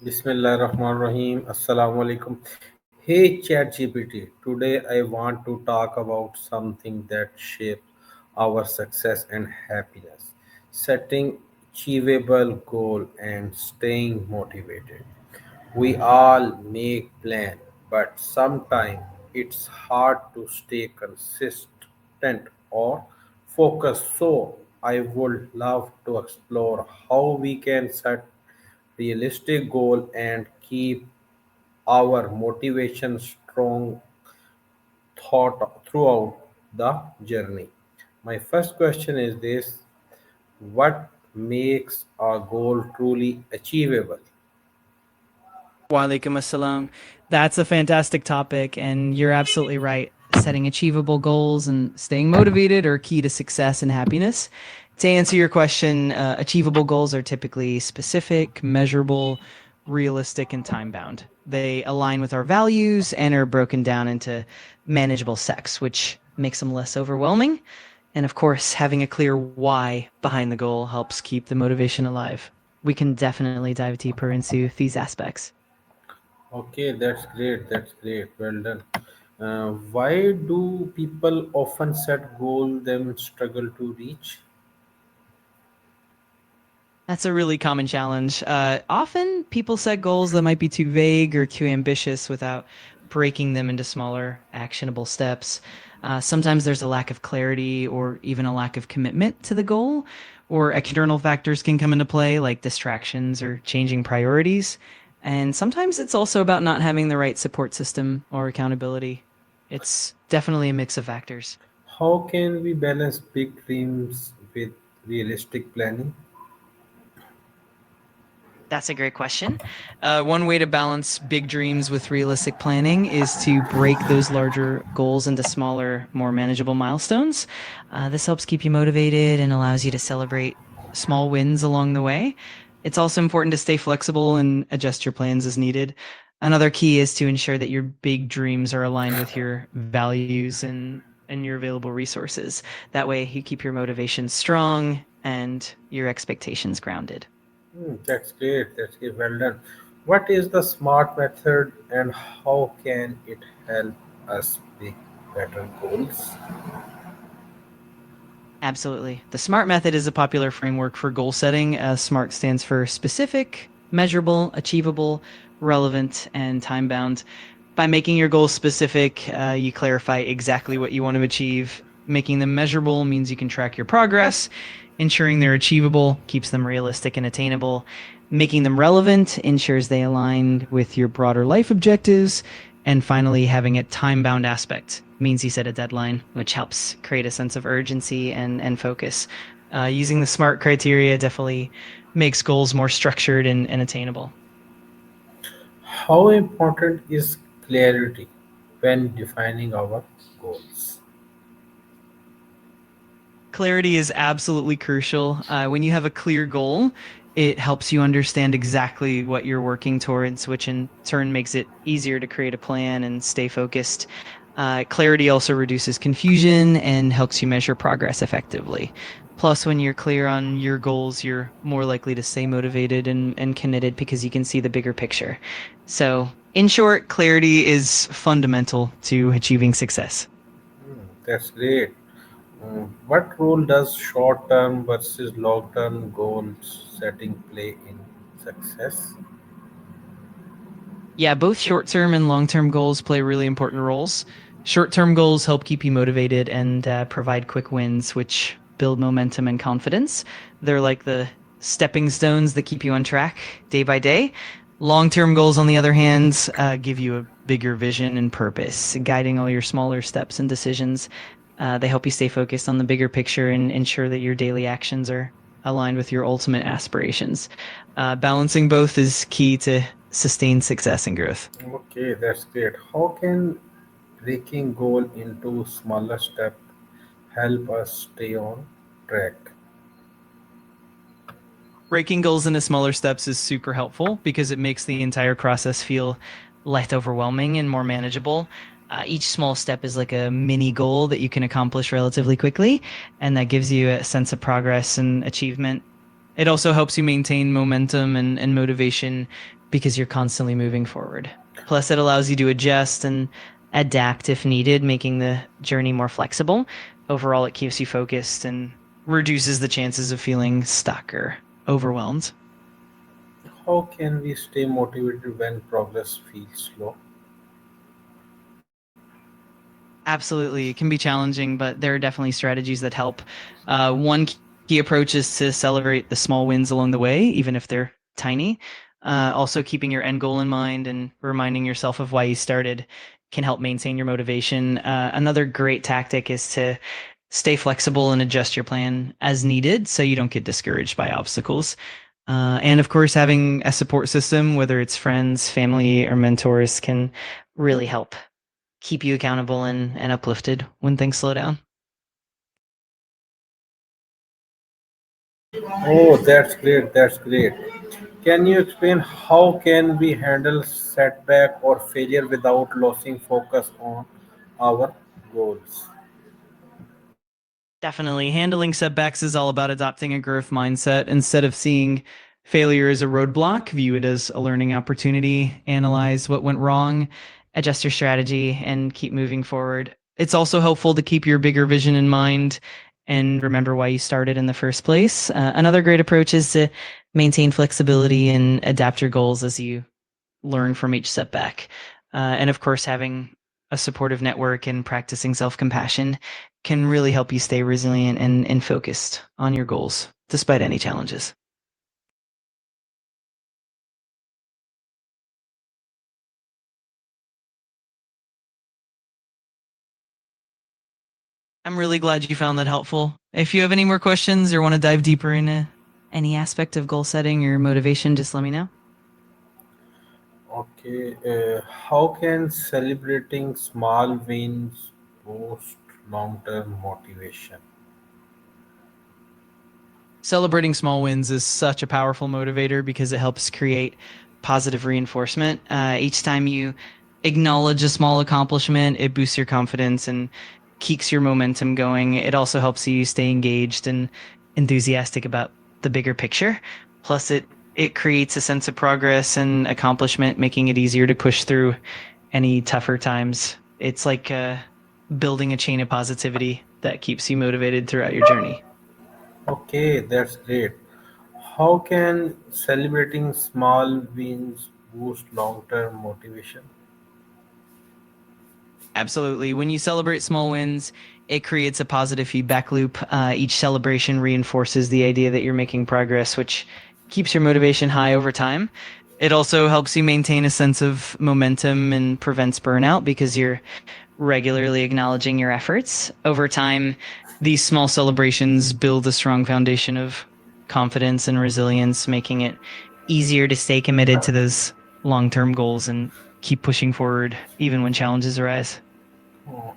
Bismillah Rahman Rahim. Assalamu alaikum. Hey ChatGPT. Today I want to talk about something that shapes our success and happiness. Setting achievable goal and staying motivated. We all make plan, but sometimes it's hard to stay consistent or focused. So I would love to explore how we can set realistic goal and keep our motivation strong thought throughout the journey. My first question is this: what makes a goal truly achievable? Walaikum assalam. That's a fantastic topic, and you're absolutely right. Setting achievable goals and staying motivated are key to success and happiness. To answer your question, achievable goals are typically specific, measurable, realistic, and time bound. They align with our values and are broken down into manageable steps, which makes them less overwhelming. And of course, having a clear why behind the goal helps keep the motivation alive. We can definitely dive deeper into these aspects. Okay, that's great. That's great. Well done. Why do people often set goal then struggle to reach? That's a really common challenge. Often people set goals that might be too vague or too ambitious without breaking them into smaller, actionable steps. Sometimes there's a lack of clarity or even a lack of commitment to the goal, or external factors can come into play, like distractions or changing priorities. And sometimes it's also about not having the right support system or accountability. It's definitely a mix of factors. How can we balance big dreams with realistic planning? That's a great question. One way to balance big dreams with realistic planning is to break those larger goals into smaller, more manageable milestones. This helps keep you motivated and allows you to celebrate small wins along the way. It's also important to stay flexible and adjust your plans as needed. Another key is to ensure that your big dreams are aligned with your values and your available resources. That way, you keep your motivation strong and your expectations grounded. That's great. That's great. Well done. What is the SMART method and how can it help us pick better goals? Absolutely. The SMART method is a popular framework for goal setting. SMART stands for specific, measurable, achievable, relevant, and time bound. By making your goals specific, you clarify exactly what you want to achieve. Making them measurable means you can track your progress. Ensuring they're achievable keeps them realistic and attainable. Making them relevant ensures they align with your broader life objectives. And finally, having a time bound aspect means you set a deadline, which helps create a sense of urgency and focus. Using the SMART criteria definitely makes goals more structured and attainable. How important is clarity when defining our goals? Clarity is absolutely crucial. When you have a clear goal, it helps you understand exactly what you're working towards, which in turn makes it easier to create a plan and stay focused. Clarity also reduces confusion and helps you measure progress effectively. Plus, when you're clear on your goals, you're more likely to stay motivated and committed because you can see the bigger picture. So, in short, clarity is fundamental to achieving success. That's great. What role does short term versus long term goal setting play in success? Yeah, both short term and long term goals play really important roles. Short term goals help keep you motivated and provide quick wins, which build momentum and confidence. They're like the stepping stones that keep you on track day by day. Long term goals, on the other hand, give you a bigger vision and purpose, guiding all your smaller steps and decisions. They help you stay focused on the bigger picture and ensure that your daily actions are aligned with your ultimate aspirations. Balancing both is key to sustained success and growth. Okay, that's great. How can breaking goal into smaller steps help us stay on track? Breaking goals into smaller steps is super helpful because it makes the entire process feel less overwhelming and more manageable. Each small step is like a mini goal that you can accomplish relatively quickly, and that gives you a sense of progress and achievement. It also helps you maintain momentum and motivation because you're constantly moving forward. Plus, it allows you to adjust and adapt if needed, making the journey more flexible. Overall, it keeps you focused and reduces the chances of feeling stuck or overwhelmed. How can we stay motivated when progress feels slow? Absolutely. It can be challenging, but there are definitely strategies that help. One key approach is to celebrate the small wins along the way, even if they're tiny. Also, keeping your end goal in mind and reminding yourself of why you started can help maintain your motivation. Another great tactic is to stay flexible and adjust your plan as needed so you don't get discouraged by obstacles. And of course, having a support system, whether it's friends, family, or mentors, can really help keep you accountable and uplifted when things slow down. Oh, that's great. That's great. Can you explain how can we handle setback or failure without losing focus on our goals? Definitely. Handling setbacks is all about adopting a growth mindset. Instead of seeing failure as a roadblock, view it as a learning opportunity, analyze what went wrong, adjust your strategy, and keep moving forward. It's also helpful to keep your bigger vision in mind and remember why you started in the first place. Another great approach is to maintain flexibility and adapt your goals as you learn from each setback. And of course, having a supportive network and practicing self compassion can really help you stay resilient and focused on your goals despite any challenges. I'm really glad you found that helpful. If you have any more questions or want to dive deeper into any aspect of goal setting or motivation, just let me know. Okay, how can celebrating small wins boost long-term motivation? Celebrating small wins is such a powerful motivator because it helps create positive reinforcement. Each time you acknowledge a small accomplishment, it boosts your confidence and keeps your momentum going. It also helps you stay engaged and enthusiastic about the bigger picture. Plus, it creates a sense of progress and accomplishment, making it easier to push through any tougher times. It's like building a chain of positivity that keeps you motivated throughout your journey. Okay, that's great. How can celebrating small wins boost long-term motivation? Absolutely. When you celebrate small wins, it creates a positive feedback loop. Each celebration reinforces the idea that you're making progress, which keeps your motivation high over time. It also helps you maintain a sense of momentum and prevents burnout because you're regularly acknowledging your efforts. Over time, these small celebrations build a strong foundation of confidence and resilience, making it easier to stay committed to those long term goals and keep pushing forward even when challenges arise.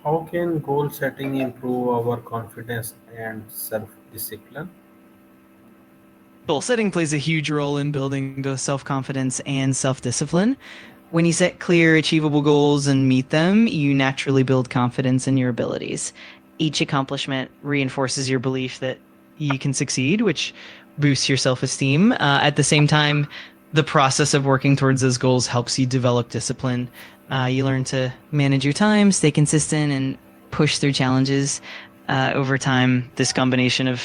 How can goal setting improve our confidence and self-discipline? Goal setting plays a huge role in building both self confidence and self discipline. When you set clear, achievable goals and meet them, you naturally build confidence in your abilities. Each accomplishment reinforces your belief that you can succeed, which boosts your self esteem. At the same time, the process of working towards those goals helps you develop discipline. You learn to manage your time, stay consistent, and push through challenges. Over time, this combination of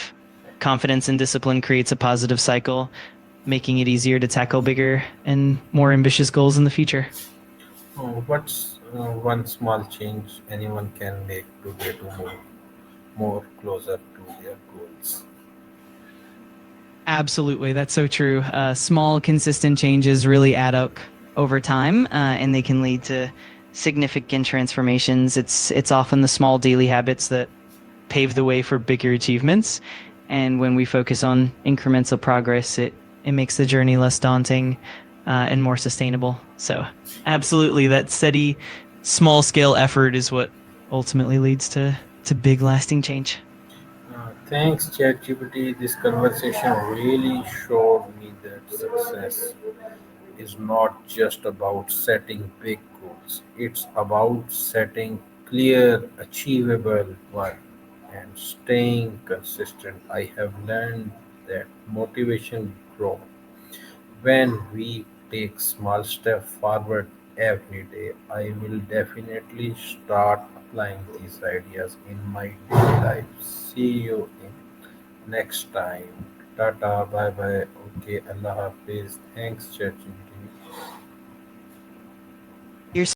confidence and discipline creates a positive cycle, making it easier to tackle bigger and more ambitious goals in the future. What's one small change anyone can make today to move more closer to their goals? Absolutely, that's so true. Small, consistent changes really add up over time, and they can lead to significant transformations. It's often the small daily habits that pave the way for bigger achievements. And when we focus on incremental progress, it makes the journey less daunting and more sustainable. So, absolutely, that steady, small scale effort is what ultimately leads to big, lasting change. Thanks, ChatGPT. This conversation really showed me that success is not just about setting big goals. It's about setting clear, achievable one and staying consistent. I have learned that motivation grows when we take small step forward every day. I will definitely start applying these ideas in my daily life. See you in next time. Tata, bye bye. Okay, Allah Hafiz. Thanks, ChatGPT.